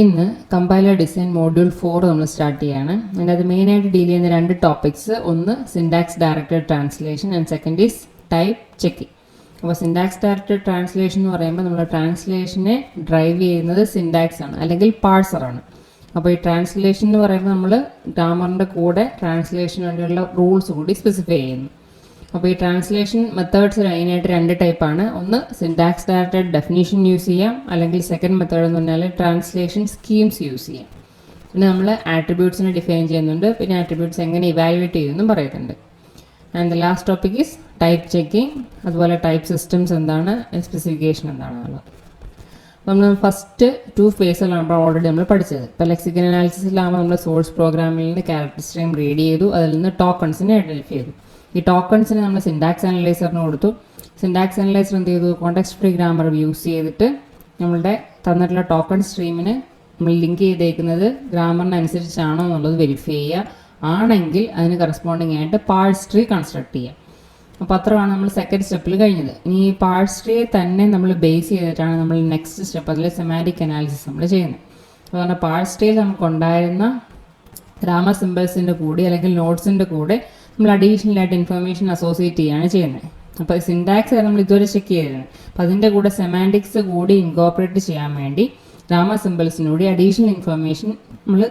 ഇന്ന് compiler design module 4 നമ്മൾ start ചെയ്യാണ്. അതിനകത്ത് മെയിനായിട്ട് ഡീൽ ചെയ്യുന്ന രണ്ട് ടോപ്പിക്സ്, ഒന്ന് syntax directed translation and second is type checking. അപ്പോൾ സിൻടാക്സ് ഡയറക്റ്റഡ് ട്രാൻസ്ലേഷൻ എന്ന് പറയുമ്പോൾ നമ്മൾ ട്രാൻസ്ലേഷനെ ഡ്രൈവ് ചെയ്യുന്നത് സിൻടാക്സ് ആണ്, അല്ലെങ്കിൽ പാഴ്സറാണ്. അപ്പോൾ ഈ ട്രാൻസ്ലേഷൻ എന്ന് പറയുമ്പോൾ നമ്മൾ ഗ്രാമറിൻ്റെ കൂടെ ട്രാൻസ്ലേഷന് വേണ്ടിയുള്ള റൂൾസ് കൂടി സ്പെസിഫൈ ചെയ്യുന്നു. അപ്പോൾ ഈ ട്രാൻസ്ലേഷൻ മെത്തേഡ്സ് മെയിനായിട്ട് രണ്ട് ടൈപ്പാണ്. ഒന്ന് സിൻടാക്സ് ഡയറക്റ്റഡ് ഡെഫിനിഷൻ യൂസ് ചെയ്യാം, അല്ലെങ്കിൽ സെക്കൻഡ് മെത്തേഡ് എന്ന് പറഞ്ഞാൽ ട്രാൻസ്ലേഷൻ സ്കീംസ് യൂസ് ചെയ്യാം. പിന്നെ നമ്മൾ ആട്രിബ്യൂട്ട്സിനെ ഡിഫൈൻ ചെയ്യുന്നുണ്ട്, പിന്നെ ആട്രിബ്യൂട്ട്സ് എങ്ങനെ ഇവാലുവേറ്റ് ചെയ്യുമെന്നും പറയുന്നുണ്ട്. And the last topic is type checking, അതുപോലെ ടൈപ്പ് സിസ്റ്റംസ് എന്താണ്, സ്പെസിഫിക്കേഷൻ എന്താണെന്നുള്ളത്. നമ്മൾ ഫസ്റ്റ് 2 ഫേസിലാണ് ഓൾറെഡി നമ്മൾ പഠിച്ചത്. ഇപ്പോൾ ലെക്സിക്കൽ അനാലിസിസിലാകുമ്പോൾ നമ്മൾ സോഴ്സ് പ്രോഗ്രാമിൽ നിന്ന് ക്യാരക്ടർ സ്ട്രീം റീഡ് ചെയ്തു, അതിൽ നിന്ന് ടോക്കൺസിനെ ഐഡൻറ്റിഫൈ ചെയ്തു. ഈ ടോക്കൺസിന് നമ്മൾ സിൻടാക്സ് അനലൈസറിന് കൊടുത്തു. സിൻടാക്സ് അനലൈസർ എന്ത് ചെയ്തു, കോണ്ടെക്സ്റ്റ് ഫ്രീ ഗ്രാമർ യൂസ് ചെയ്തിട്ട് നമ്മളുടെ തന്നിട്ടുള്ള ടോക്കൺ സ്ട്രീമിന് നമ്മൾ ലിങ്ക് ചെയ്തേക്കുന്നത് ഗ്രാമറിനനുസരിച്ചാണോ എന്നുള്ളത് വെരിഫൈ ചെയ്യുക. ആണെങ്കിൽ അതിന് കറസ്പോണ്ടിങ് ആയിട്ട് പാഴ്സ് ട്രീ കൺസ്ട്രക്ട് ചെയ്യുക. അപ്പോൾ അത്രയാണ് നമ്മൾ സെക്കൻഡ് സ്റ്റെപ്പിൽ കഴിഞ്ഞത്. ഇനി ഈ പാഴ്സ് ട്രീയെ തന്നെ നമ്മൾ ബേസ് ചെയ്തിട്ടാണ് നമ്മൾ നെക്സ്റ്റ് സ്റ്റെപ്പ്, അതിൽ സെമാറ്റിക് അനാലിസിസ് നമ്മൾ ചെയ്യുന്നത്. അപ്പോൾ പറഞ്ഞാൽ പാഴ്സ് ട്രീയിൽ നമുക്കുണ്ടായിരുന്ന ഗ്രാമർ സിമ്പിൾസിൻ്റെ കൂടി അല്ലെങ്കിൽ നോട്ട്സിൻ്റെ കൂടെ നമ്മൾ അഡീഷണൽ ആയിട്ട് ഇൻഫർമേഷൻ അസോസിയേറ്റ് ചെയ്യുകയാണ് ചെയ്യുന്നത്. അപ്പോൾ സിൻടാക്സ് നമ്മൾ ഇതുവരെ ചെക്ക് ചെയ്തിരുന്നത്. അപ്പോൾ അതിൻ്റെ കൂടെ സെമാൻറ്റിക്സ് കൂടി ഇൻകോപ്പറേറ്റ് ചെയ്യാൻ വേണ്ടി ഗ്രാമർ സിമ്പിൾസിനൂടെ അഡീഷണൽ ഇൻഫർമേഷൻ നമ്മൾ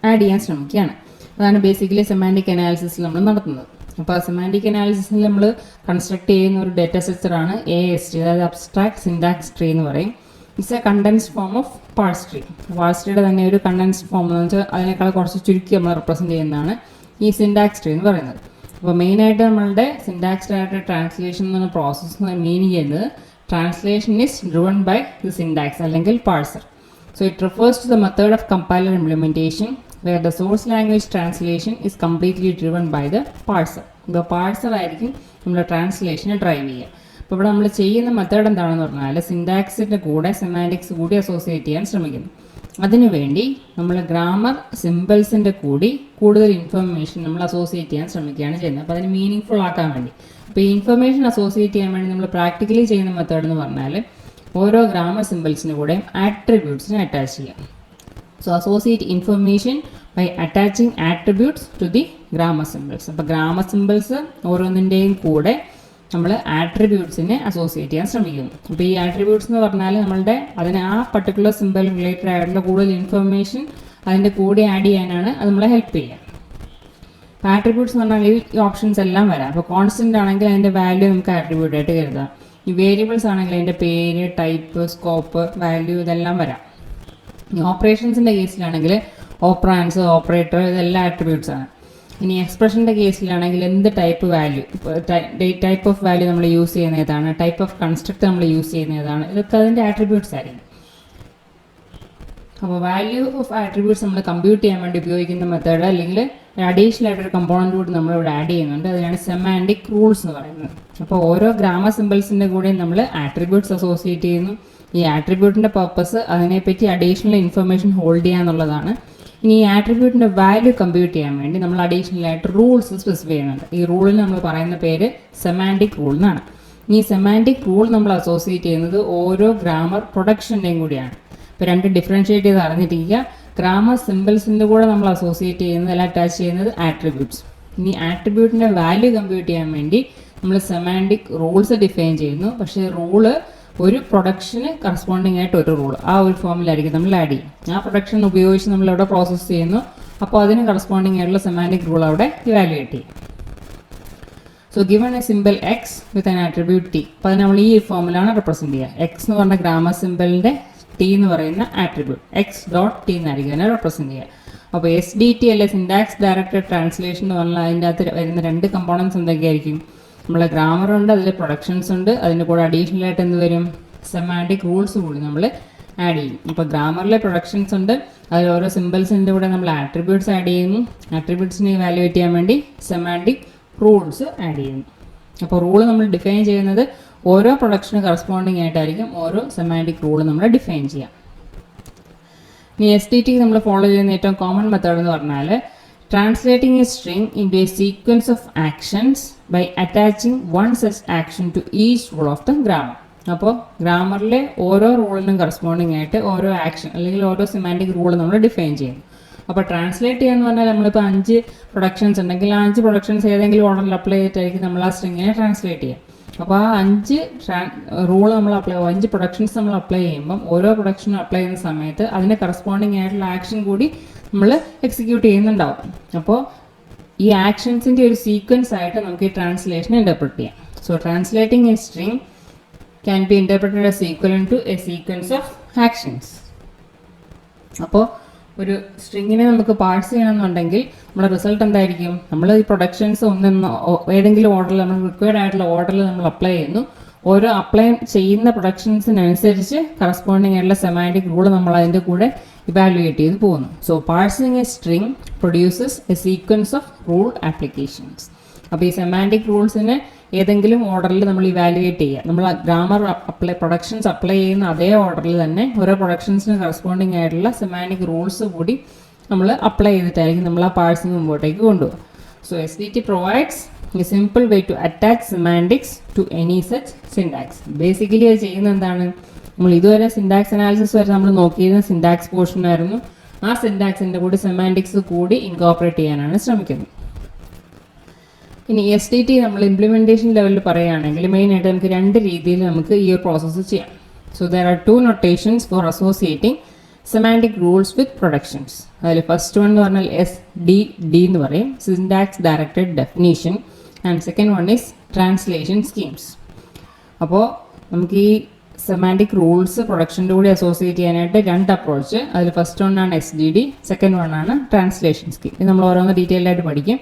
ആഡ് ചെയ്യാൻ ശ്രമിക്കുകയാണ്. അതാണ് ബേസിക്കലി സെമാൻറ്റിക് അനാലിസിസിൽ നമ്മൾ നടത്തുന്നത്. അപ്പോൾ സെമാൻറ്റിക് അനാലിസിസിൽ നമ്മൾ കൺസ്ട്രക്ട് ചെയ്യുന്ന ഒരു ഡേറ്റ സ്ട്രക്ചറാണ് AST, അതായത് അബ്സ്ട്രാക്ട് സിൻടാക്സ് ട്രീ എന്ന് പറയും. It's A condensed form of parse tree. Parse ട്രീയുടെ തന്നെ ഒരു കണ്ടൻസ്ഡ് ഫോം എന്ന് വെച്ചാൽ അതിനേക്കാൾ കുറച്ച് ചുരുക്കി നമ്മൾ റെപ്രസെൻറ്റ് ചെയ്യുന്നതാണ് ഈ സിൻടാക്സ് ട്രീ എന്ന് പറയുന്നത്. അപ്പോൾ മെയിനായിട്ട് നമ്മളുടെ സിൻടാക്സ് ഡയറക്റ്റഡ് ട്രാൻസ്ലേഷൻ എന്ന പ്രോസസ്സ് മീൻ ചെയ്യുന്നത് translation is driven by the syntax അല്ലെങ്കിൽ parser. So it refers to the method of compiler implementation where the source language translation is completely driven by the parser. ഇപ്പോൾ parser ആയിരിക്കും നമ്മുടെ ട്രാൻസ്ലേഷനെ drive ചെയ്യുക. അപ്പോൾ ഇവിടെ നമ്മൾ ചെയ്യുന്ന മെത്തേഡ് എന്താണെന്ന് പറഞ്ഞാൽ സിൻടാക്സിൻ്റെ കൂടെ സെമാൻറ്റിക്സ് കൂടി അസോസിയേറ്റ് ചെയ്യാൻ ശ്രമിക്കുന്നു. അതിനുവേണ്ടി നമ്മൾ ഗ്രാമർ സിമ്പിൾസിൻ്റെ കൂടി കൂടുതൽ ഇൻഫർമേഷൻ നമ്മൾ അസോസിയേറ്റ് ചെയ്യാൻ ശ്രമിക്കുകയാണ് ചെയ്യുന്നത്. അപ്പോൾ അതിന് മീനിങ് ഫുൾ ആക്കാൻ വേണ്ടി. അപ്പോൾ ഈ ഇൻഫർമേഷൻ അസോസിയേറ്റ് ചെയ്യാൻ വേണ്ടി നമ്മൾ പ്രാക്ടിക്കലി ചെയ്യുന്ന മെത്തേഡ് എന്ന് പറഞ്ഞാൽ ഓരോ ഗ്രാമർ സിമ്പിൾസിന് കൂടെയും ആട്രിബ്യൂട്ട്സിനെ അറ്റാച്ച് ചെയ്യാം. So associate information by attaching attributes to the grammar symbols. അപ്പോൾ ഗ്രാമർ സിമ്പിൾസ് ഓരോന്നിൻ്റെയും കൂടെ നമ്മൾ ആട്രിബ്യൂട്ട്സിനെ അസോസിയേറ്റ് ചെയ്യാൻ ശ്രമിക്കുന്നു. അപ്പോൾ ഈ ആട്രിബ്യൂട്ട്സ് എന്ന് പറഞ്ഞാൽ നമ്മളുടെ അതിന് ആ പർട്ടിക്കുലർ സിമ്പിൾ റിലേറ്റഡ് ആയിട്ടുള്ള കൂടുതൽ ഇൻഫർമേഷൻ അതിൻ്റെ കൂടെ ആഡ് ചെയ്യാനാണ് അത് നമ്മളെ ഹെൽപ്പ് ചെയ്യുക. അപ്പോൾ ആട്രിബ്യൂട്ട്സ് എന്ന് പറഞ്ഞാൽ ഈ ഓപ്ഷൻസ് എല്ലാം വരാം. അപ്പോൾ കോൺസ്റ്റൻ്റ് ആണെങ്കിൽ അതിൻ്റെ വാല്യൂ നമുക്ക് ആട്രിബ്യൂട്ട് ആയിട്ട് കരുതാം. ഈ വേരിയബിൾസ് ആണെങ്കിൽ അതിൻ്റെ പേര്, ടൈപ്പ്, സ്കോപ്പ്, വാല്യൂ ഇതെല്ലാം വരാം. ഓപ്പറേഷൻസിൻ്റെ കേസിലാണെങ്കിൽ ഓപ്പറാൻസ്, ഓപ്പറേറ്റർ ഇതെല്ലാം ആട്രിബ്യൂട്ട്സ് ആണ്. ഇനി എക്സ്പ്രഷൻ്റെ കേസിലാണെങ്കിൽ എന്ത് type value, type of value നമ്മൾ യൂസ് ചെയ്യുന്ന ഏതാണ്, ടൈപ്പ് ഓഫ് കൺസ്ട്രക്ട് നമ്മൾ യൂസ് ചെയ്യുന്ന ഏതാണ്, ഇതൊക്കെ അതിൻ്റെ ആട്രിബ്യൂട്ട്സ് ആയിരിക്കും. അപ്പോൾ വാല്യൂ ഓഫ് ആട്രിബ്യൂട്ട്സ് നമ്മൾ കമ്പ്യൂട്ട് ചെയ്യാൻ വേണ്ടി ഉപയോഗിക്കുന്ന മെത്തേഡ് അല്ലെങ്കിൽ അഡീഷണൽ ആയിട്ടൊരു കമ്പോണൻറ്റ് കൂടി നമ്മളിവിടെ ആഡ് ചെയ്യുന്നുണ്ട്. അതിനാണ് സെമാൻറ്റിക് റൂൾസ് എന്ന് പറയുന്നത്. അപ്പോൾ ഓരോ ഗ്രാമർ സിമ്പിൾസിൻ്റെ കൂടെയും നമ്മൾ ആട്രിബ്യൂട്ട്സ് അസോസിയേറ്റ് ചെയ്യുന്നു. ഈ ആട്രിബ്യൂട്ടിൻ്റെ പർപ്പസ് അതിനെപ്പറ്റി അഡീഷണൽ ഇൻഫർമേഷൻ ഹോൾഡ് ചെയ്യുക എന്നുള്ളതാണ്. ഇനി ഈ ആട്രിബ്യൂട്ടിൻ്റെ വാല്യൂ കമ്പ്യൂട്ട് ചെയ്യാൻ വേണ്ടി നമ്മൾ അഡീഷണൽ ആയിട്ട് റൂൾസ് സ്പെസിഫൈ ചെയ്യുന്നുണ്ട്. ഈ റൂളിൽ നമ്മൾ പറയുന്ന പേര് സെമാൻറ്റിക് റൂൾ എന്നാണ്. ഈ സെമാൻറ്റിക് റൂൾ നമ്മൾ അസോസിയേറ്റ് ചെയ്യുന്നത് ഓരോ ഗ്രാമർ പ്രൊഡക്ഷൻ്റെയും കൂടിയാണ്. ഇപ്പോൾ രണ്ട് ഡിഫറൻഷ്യേറ്റ് ചെയ്ത് അറിഞ്ഞിട്ടിരിക്കുക. ഗ്രാമർ സിമ്പിൾസിൻ്റെ കൂടെ നമ്മൾ അസോസിയേറ്റ് ചെയ്യുന്നത് അല്ലെങ്കിൽ അറ്റാച്ച് ചെയ്യുന്നത് ആട്രിബ്യൂട്ട്സ്. ഇനി ആട്രിബ്യൂട്ടിൻ്റെ വാല്യൂ കമ്പ്യൂട്ട് ചെയ്യാൻ വേണ്ടി നമ്മൾ സെമാൻറ്റിക് റൂൾസ് ഡിഫൈൻ ചെയ്യുന്നു. പക്ഷേ റൂള് ഒരു പ്രൊഡക്ഷന് കറസ്പോണ്ടിങ് ആയിട്ട് ഒരു റൂൾ ആ ഒരു ഫോമിലായിരിക്കും നമ്മൾ ആഡ് ചെയ്യും. ആ പ്രൊഡക്ഷൻ ഉപയോഗിച്ച് നമ്മൾ അവിടെ പ്രോസസ്സ് ചെയ്യുന്നു. അപ്പോൾ അതിന് കറസ്പോണ്ടിങ് ആയിട്ടുള്ള സെമാൻറ്റിക് റൂൾ അവിടെ ഇവാലുവേറ്റ് ചെയ്യും. So given A simple X with an attribute T. അപ്പോൾ അത് നമ്മൾ ഈ ഫോമിലാണ് റെപ്രസെൻറ്റ് ചെയ്യുക. എക്സ് എന്ന് പറഞ്ഞ ഗ്രാമർ സിമ്പിളിൻ്റെ ടി എന്ന് പറയുന്ന ആട്രിബ്യൂട്ട് എക്സ് ഡോട്ട് ടി എന്നായിരിക്കും അതിനെ റെപ്രസെൻറ്റ് ചെയ്യുക. അപ്പോൾ SDT അല്ലെ സിൻടാക്സ് ഡയറക്റ്റഡ് ട്രാൻസ്ലേഷൻ എന്ന് പറഞ്ഞാൽ അതിൻ്റെ അകത്ത് വരുന്ന രണ്ട് കമ്പോണൻസ് എന്തൊക്കെയായിരിക്കും? നമ്മളെ ഗ്രാമറുണ്ട്, അതിൽ പ്രൊഡക്ഷൻസ് ഉണ്ട്, അതിൻ്റെ കൂടെ അഡീഷണൽ ആയിട്ട് എന്ത് വരും, സെമാൻറ്റിക് റൂൾസ് കൂടി നമ്മൾ ആഡ് ചെയ്യും. അപ്പോൾ ഗ്രാമറിലെ പ്രൊഡക്ഷൻസ് ഉണ്ട്, അതിൽ ഓരോ സിമ്പിൾസിൻ്റെ കൂടെ നമ്മൾ ആട്രിബ്യൂട്ട്സ് ആഡ് ചെയ്യുന്നു. ആട്രിബ്യൂട്ട്സിനെ ഇവാലുവേറ്റ് ചെയ്യാൻ വേണ്ടി സെമാൻറ്റിക് റൂൾസ് ആഡ് ചെയ്യുന്നു. അപ്പോൾ റൂൾ നമ്മൾ ഡിഫൈൻ ചെയ്യുന്നത് ഓരോ പ്രൊഡക്ഷന് കറസ്പോണ്ടിങ് ആയിട്ടായിരിക്കും ഓരോ സെമാൻറ്റിക് റൂൾ നമ്മൾ ഡിഫൈൻ ചെയ്യാം. ഇനി SDT നമ്മൾ ഫോളോ ചെയ്യുന്ന ഏറ്റവും കോമൺ മെത്തേഡ് എന്ന് പറഞ്ഞാൽ translating a string into a sequence of actions by attaching one such action to each rule of the grammar. അപ്പോൾ ഗ്രാമറിലെ ഓരോ റൂളിനും കറസ്പോണ്ടിങ് ആയിട്ട് ഓരോ ആക്ഷൻ അല്ലെങ്കിൽ ഓരോ സിമാൻറ്റിക് റൂൾ നമ്മൾ ഡിഫൈൻ ചെയ്യും. അപ്പോൾ ട്രാൻസ്ലേറ്റ് ചെയ്യാന്ന് പറഞ്ഞാൽ നമ്മളിപ്പോൾ 5 പ്രൊഡക്ഷൻസ് ഉണ്ടെങ്കിൽ ആ 5 പ്രൊഡക്ഷൻസ് ഏതെങ്കിലും ഓർഡറിൽ അപ്ലൈ ചെയ്തിട്ടായിരിക്കും നമ്മൾ ആ സ്ട്രിങ്ങിനെ ട്രാൻസ്ലേറ്റ് ചെയ്യുക. അപ്പോൾ ആ 5 റൂൾ നമ്മൾ 5 പ്രൊഡക്ഷൻസ് നമ്മൾ അപ്ലൈ ചെയ്യുമ്പം ഓരോ പ്രൊഡക്ഷനും അപ്ലൈ ചെയ്യുന്ന സമയത്ത് അതിന് കറസ്പോണ്ടിങ് ആയിട്ടുള്ള ആക്ഷൻ കൂടി നമ്മൾ എക്സിക്യൂട്ട് ചെയ്യുന്നുണ്ടാവും. അപ്പോൾ ഈ ആക്ഷൻസിൻ്റെ ഒരു സീക്വൻസ് ആയിട്ട് നമുക്ക് ഈ ട്രാൻസ്ലേഷൻ ഇൻ്റർപ്രറ്റ് ചെയ്യാം. So translating A string can be interpreted as equivalent to a sequence of actions. അപ്പോൾ ഒരു സ്ട്രിങ്ങിനെ നമുക്ക് പാർസ് ചെയ്യണമെന്നുണ്ടെങ്കിൽ നമ്മുടെ റിസൾട്ട് എന്തായിരിക്കും? നമ്മൾ ഈ പ്രൊഡക്ഷൻസ് ഏതെങ്കിലും ഓർഡറിൽ നമ്മൾ റിക്വയർഡ് ആയിട്ടുള്ള ഓർഡറിൽ നമ്മൾ അപ്ലൈ ചെയ്യുന്നു. ഓരോ അപ്ലൈ ചെയ്യുന്ന പ്രൊഡക്ഷൻസിനനുസരിച്ച് കറസ്പോണ്ടിങ് ആയിട്ടുള്ള സെമാൻറ്റിക് റൂൾ നമ്മൾ അതിൻ്റെ കൂടെ ഇവാലുവേറ്റ് ചെയ്ത് പോകുന്നു. So parsing A string produces A sequence of rule applications. അപ്പോൾ ഈ സെമാൻറ്റിക് റൂൾസിനെ ഏതെങ്കിലും ഓർഡറിൽ നമ്മൾ ഇവാലുവേറ്റ് ചെയ്യുക. നമ്മൾ ഗ്രാമർ പ്രൊഡക്ഷൻസ് അപ്ലൈ ചെയ്യുന്ന അതേ ഓർഡറിൽ തന്നെ ഓരോ പ്രൊഡക്ഷൻസിന് കറസ്പോണ്ടിങ് ആയിട്ടുള്ള സെമാൻറ്റിക് റൂൾസ് കൂടി നമ്മൾ അപ്ലൈ ചെയ്തിട്ടായിരിക്കും നമ്മൾ ആ പാഴ്സിങ് മുമ്പോട്ടേക്ക് കൊണ്ടുപോകുക. So SDT provides a simple way to attach semantics to any such syntax. Basically അത് ചെയ്യുന്നത് എന്താണ്? നമ്മൾ ഇതുവരെ സിൻടാക്സ് അനാലിസിസ് വരെ നമ്മൾ നോക്കിയിരുന്ന സിൻടാക്സ് പോർഷനായിരുന്നു. ആ സിൻടാക്സിൻ്റെ കൂടി സെമാൻറ്റിക്സ് കൂടി ഇൻകോർപ്പറേറ്റ് ചെയ്യാനാണ് ശ്രമിക്കുന്നത്. ഇനി SDT നമ്മൾ ഇംപ്ലിമെൻറ്റേഷൻ ലെവലിൽ പറയുകയാണെങ്കിൽ മെയിനായിട്ട് നമുക്ക് 2 രീതിയിൽ നമുക്ക് ഈ ഒരു പ്രോസസ്സ് ചെയ്യാം. So there are 2 notations for associating semantic rules with productions. അതിൽ ഫസ്റ്റ് വൺ എന്ന് പറഞ്ഞാൽ SDD എന്ന് പറയും, syntax directed definition, and second one is translation schemes. അപ്പോൾ നമുക്ക് ഈ സെമാൻറ്റിക് റൂൾസ് പ്രൊഡക്ഷൻ്റെ കൂടി അസോസിയേറ്റ് ചെയ്യാനായിട്ട് 2 അപ്രോച്ച്. അതിൽ ഫസ്റ്റ് വൺ ആണ് SDD, സെക്കൻഡ് വൺ ആണ് ട്രാൻസ്ലേഷൻ സ്കീം. ഇത് നമ്മൾ ഓരോന്ന് ഡീറ്റെയിൽഡ് ആയിട്ട് പഠിക്കും.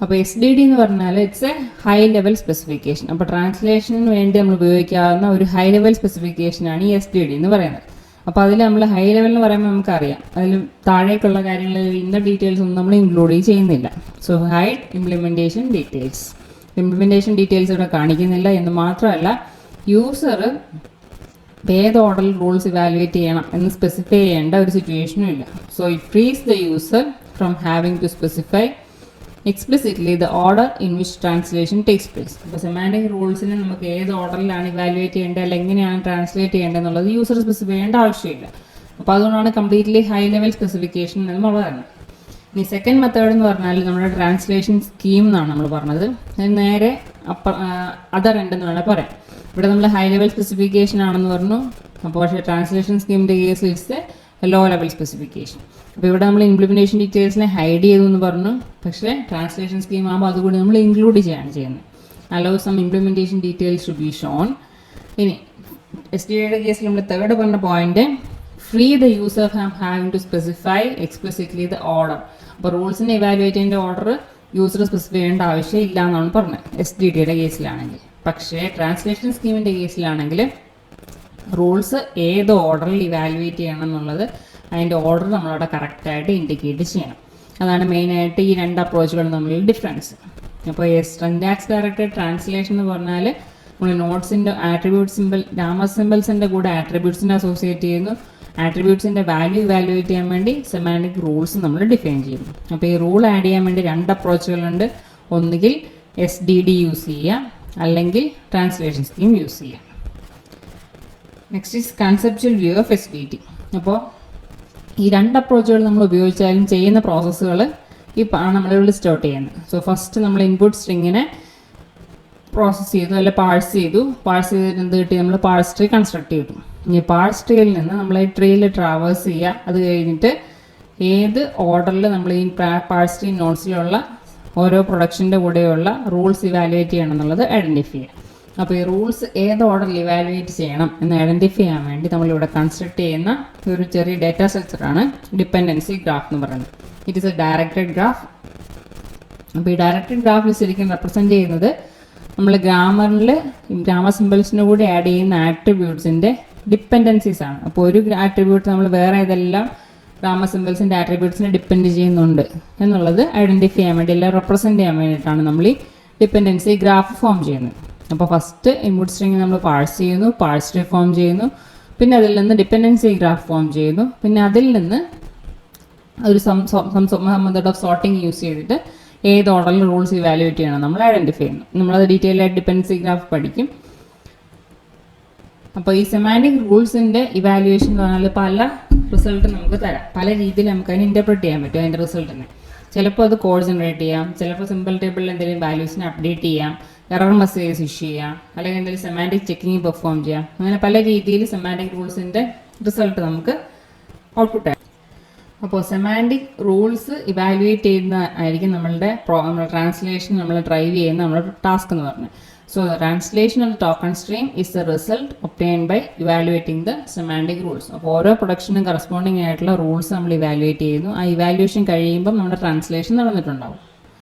അപ്പോൾ SDD എന്ന് പറഞ്ഞാൽ it's A high level specification. അപ്പോൾ ട്രാൻസ്ലേഷന് വേണ്ടി നമ്മൾ ഉപയോഗിക്കാവുന്ന ഒരു ഹൈ ലെവൽ സ്പെസിഫിക്കേഷനാണ് ഈ SDD എന്ന് പറയുന്നത്. അപ്പോൾ അതിൽ നമ്മൾ ഹൈ ലെവൽ എന്ന് പറയുമ്പോൾ നമുക്കറിയാം അതിൽ താഴേക്കുള്ള കാര്യങ്ങൾ ഇന്ന ഡീറ്റെയിൽസ് ഒന്നും നമ്മൾ ഇൻക്ലൂഡ് ചെയ്യുന്നില്ല. So hide implementation details. Implementation details ഇവിടെ കാണിക്കുന്നില്ല എന്ന് മാത്രമല്ല യൂസർ ഏത് ഓർഡറിൽ റൂൾസ് ഇവാലുവേറ്റ് ചെയ്യണം എന്ന് സ്പെസിഫൈ ചെയ്യേണ്ട ഒരു സിറ്റുവേഷനും ഇല്ല. So it frees the user from having to specify explicitly the order in which translation takes place. അപ്പോൾ സെമാൻറ്റിക് റൂൾസിനെ നമുക്ക് ഏത് ഓർഡറിലാണ് ഇവാലുവേറ്റ് ചെയ്യേണ്ടത് അല്ലെങ്കിൽ എങ്ങനെയാണ് ട്രാൻസ്ലേറ്റ് ചെയ്യേണ്ടത് എന്നുള്ളത് യൂസർ സ്പെസിഫൈ ചെയ്യേണ്ട ആവശ്യമില്ല. അപ്പോൾ അതുകൊണ്ടാണ് കംപ്ലീറ്റ്ലി ഹൈ ലെവൽ സ്പെസിഫിക്കേഷൻ എന്ന് നമ്മൾ പറയുന്നത്. ഇനി സെക്കൻഡ് മെത്തേഡ് എന്ന് പറഞ്ഞാൽ നമ്മുടെ ട്രാൻസ്ലേഷൻ സ്കീം എന്നാണ് നമ്മൾ പറഞ്ഞത്. നേരെ അതർ എൻഡ് എന്ന് വേണമെങ്കിൽ പറയാം. ഇവിടെ നമ്മൾ ഹൈ ലെവൽ സ്പെസിഫിക്കേഷൻ ആണെന്ന് പറഞ്ഞു. അപ്പോൾ പക്ഷേ ട്രാൻസ്ലേഷൻ സ്കീമിൻ്റെ കേസിൽ ഇറ്റ്സ് ലോ ലെവൽ സ്പെസിഫിക്കേഷൻ. അപ്പോൾ ഇവിടെ നമ്മൾ ഇംപ്ലിമെൻറ്റേഷൻ ഡീറ്റെയിൽസിനെ ഹൈഡ് ചെയ്തു എന്ന് പറഞ്ഞു. പക്ഷേ ട്രാൻസ്ലേഷൻ സ്കീം ആകുമ്പോൾ അതുകൂടി നമ്മൾ ഇൻക്ലൂഡ് ചെയ്യാണ് ചെയ്യുന്നത്. Allow some implementation details to be shown. ഇനി SDDയുടെ കേസിൽ നമ്മൾ തേർഡ് പറഞ്ഞ point, free the user from having to specify explicitly the order. അപ്പോൾ റൂൾസിനെ ഇവാലുവേറ്റ് ചെയ്യേണ്ട ഓർഡർ യൂസർ സ്പെസിഫൈ ചെയ്യേണ്ട ആവശ്യമില്ല എന്നാണ് പറഞ്ഞത് SDDയുടെ കേസിലാണെങ്കിൽ. പക്ഷേ ട്രാൻസ്ലേഷൻ സ്കീമിൻ്റെ കേസിലാണെങ്കിൽ റൂൾസ് ഏത് ഓർഡറിൽ ഇവാലുവേറ്റ് ചെയ്യണം എന്നുള്ളത് അതിൻ്റെ ഓർഡർ നമ്മളവിടെ കറക്റ്റായിട്ട് ഇൻഡിക്കേറ്റ് ചെയ്യണം. അതാണ് മെയിനായിട്ട് ഈ 2 അപ്രോച്ചുകൾ തമ്മിലുള്ള ഡിഫറൻസ്. അപ്പോൾ സിൻടാക്സ് ഡയറക്റ്റഡ് ട്രാൻസ്ലേഷൻ എന്ന് പറഞ്ഞാൽ നമ്മൾ നോട്ട്സിൻ്റെ ആട്രിബ്യൂട്ട് ഗ്രാമർ സിമ്പിൾസിൻ്റെ കൂടെ ആട്രിബ്യൂട്ട്സിനെ അസോസിയേറ്റ് ചെയ്യുന്നു. ആട്രിബ്യൂട്ട്സിൻ്റെ വാല്യൂ ഇവാലുവേറ്റ് ചെയ്യാൻ വേണ്ടി സെമാൻറ്റിക് റൂൾസ് നമ്മൾ ഡിഫൈൻ ചെയ്യുന്നു. അപ്പോൾ ഈ റൂൾ ആഡ് ചെയ്യാൻ വേണ്ടി 2 അപ്രോച്ചുകളുണ്ട്. ഒന്നുകിൽ SDD യൂസ് ചെയ്യുക അല്ലെങ്കിൽ ട്രാൻസ്ലേഷൻ സ്കീം യൂസ് ചെയ്യുക. Next is conceptual view of SDD. അപ്പോൾ ഈ 2 അപ്രോച്ചുകൾ നമ്മൾ ഉപയോഗിച്ചാലും ചെയ്യുന്ന പ്രോസസ്സുകൾ ആണ് നമ്മളിവിടെ സ്റ്റാർട്ട് ചെയ്യുന്നത്. സോ ഫസ്റ്റ് നമ്മൾ ഇൻപുട്ട് സ്ട്രിങ്ങിനെ പ്രോസസ്സ് ചെയ്തു, അല്ലെ പാഴ്സ് ചെയ്തു. പാഴ്സ് ചെയ്തിട്ട് എന്ത് കിട്ടി? നമ്മൾ പാഴ്സ് ട്രീ കൺസ്ട്രക്ട് ചെയ്തു. ഇനി പാഴ്സ് ട്രീയിൽ നിന്ന് നമ്മൾ ഈ ട്രീയിൽ ട്രാവേഴ്സ് ചെയ്യുക. അത് കഴിഞ്ഞിട്ട് ഏത് ഓർഡറിൽ നമ്മൾ ഈ പാഴ്സ് ട്രീ നോട്ട്സിലുള്ള ഓരോ പ്രൊഡക്ഷൻ്റെ കൂടെയുള്ള റൂൾസ് ഇവാലുവേറ്റ് ചെയ്യണം എന്നുള്ളത് ഐഡൻറ്റിഫൈ ചെയ്യുക. അപ്പോൾ ഈ റൂൾസ് ഏത് ഓർഡറിൽ ഇവാലുവേറ്റ് ചെയ്യണം എന്ന് ഐഡൻറ്റിഫൈ ചെയ്യാൻ വേണ്ടി നമ്മളിവിടെ കൺസ്ട്രക്ട് ചെയ്യുന്ന ഒരു ചെറിയ ഡേറ്റാ സ്ട്രക്ചറാണ് ഡിപ്പെൻഡൻസി ഗ്രാഫ് എന്ന് പറയുന്നത്. It is A directed graph. അപ്പോൾ ഈ ഡയറക്റ്റഡ് ഗ്രാഫിൽ ശരിക്കും റെപ്രസെൻറ്റ് ചെയ്യുന്നത് നമ്മൾ ഗ്രാമർ സിമ്പിൾസിന് കൂടി ആഡ് ചെയ്യുന്ന ആട്രിബ്യൂട്ട്സിൻ്റെ ഡിപ്പെൻഡൻസീസ് ആണ്. അപ്പോൾ ഒരു ആട്രിബ്യൂട്ട് നമ്മൾ വേറെ ഏതെല്ലാം ഗ്രാമർ സിമ്പിൾസിൻ്റെ ആട്രിബ്യൂട്ട്സിനെ ഡിപ്പെൻഡ് ചെയ്യുന്നുണ്ട് എന്നുള്ളത് ഐഡൻറ്റിഫൈ ചെയ്യാൻ വേണ്ടി എല്ലാം റെപ്രസെൻറ്റ് ചെയ്യാൻ വേണ്ടിയിട്ടാണ് നമ്മൾ ഈ ഡിപ്പെൻഡൻസി ഗ്രാഫ് ഫോം ചെയ്യുന്നത്. അപ്പോൾ ഫസ്റ്റ് ഇൻപുട്ട് സ്ട്രിങ് നമ്മൾ പാഴ്സ് ചെയ്യുന്നു, പാഴ്സ് ട്രീ ഫോം ചെയ്യുന്നു, പിന്നെ അതിൽ നിന്ന് ഡിപ്പെൻഡൻസി ഗ്രാഫ് ഫോം ചെയ്യുന്നു, പിന്നെ അതിൽ നിന്ന് ഒരു മെത്തേഡ് ഓഫ് സോർട്ടിങ് യൂസ് ചെയ്തിട്ട് ഏത് ഓർഡറിൽ റൂൾസ് ഇവാലുവേറ്റ് ചെയ്യണം നമ്മൾ ഐഡൻറ്റിഫൈ ചെയ്യുന്നു. നമ്മളത് ഡീറ്റെയിൽ ആയിട്ട് ഡിപ്പെൻഡൻസി ഗ്രാഫ് പഠിക്കും. അപ്പോൾ ഈ സെമാൻറ്റിക് റൂൾസിൻ്റെ ഇവാലുവേഷൻ എന്ന് പറഞ്ഞാൽ പല റിസൾട്ട് നമുക്ക് തരാം, പല രീതിയിൽ നമുക്ക് അതിനെ ഇൻ്റർപ്രറ്റ് ചെയ്യാൻ പറ്റും അതിൻ്റെ റിസൾട്ടിനെ. ചിലപ്പോൾ അത് കോഡ് ജനറേറ്റ് ചെയ്യാം, ചിലപ്പോൾ സിമ്പിൾ ടേബിളിൽ എന്തെങ്കിലും വാല്യൂസിനെ അപ്ഡേറ്റ് ചെയ്യാം, എറർ മെസ്സേജസ് ഇഷ്യൂ ചെയ്യാം, അല്ലെങ്കിൽ എന്തെങ്കിലും സെമാൻറ്റിക് ചെക്കിങ് പെർഫോം ചെയ്യാം. അങ്ങനെ പല രീതിയിൽ സെമാൻറ്റിക് റൂൾസിൻ്റെ റിസൾട്ട് നമുക്ക് ഔട്ട്പുട്ട് ആയി. അപ്പോൾ സെമാൻറ്റിക് റൂൾസ് ഇവാലുവേറ്റ് ചെയ്യുന്ന ആയിരിക്കും നമ്മളുടെ ട്രാൻസ്ലേഷൻ നമ്മൾ ഡ്രൈവ് ചെയ്യുന്ന നമ്മുടെ ടാസ്ക് എന്ന് പറഞ്ഞത്. So the translation of the token stream is the result obtained by evaluating the semantic rules. അപ്പോൾ ഓരോ പ്രൊഡക്ഷനും കറസ്പോണ്ടിങ് ആയിട്ടുള്ള റൂൾസ് നമ്മൾ ഇവാലുവേറ്റ് ചെയ്യുന്നു. ആ ഇവാലുവേഷൻ കഴിയുമ്പം നമ്മുടെ ട്രാൻസ്ലേഷൻ നടന്നിട്ടുണ്ടാവും.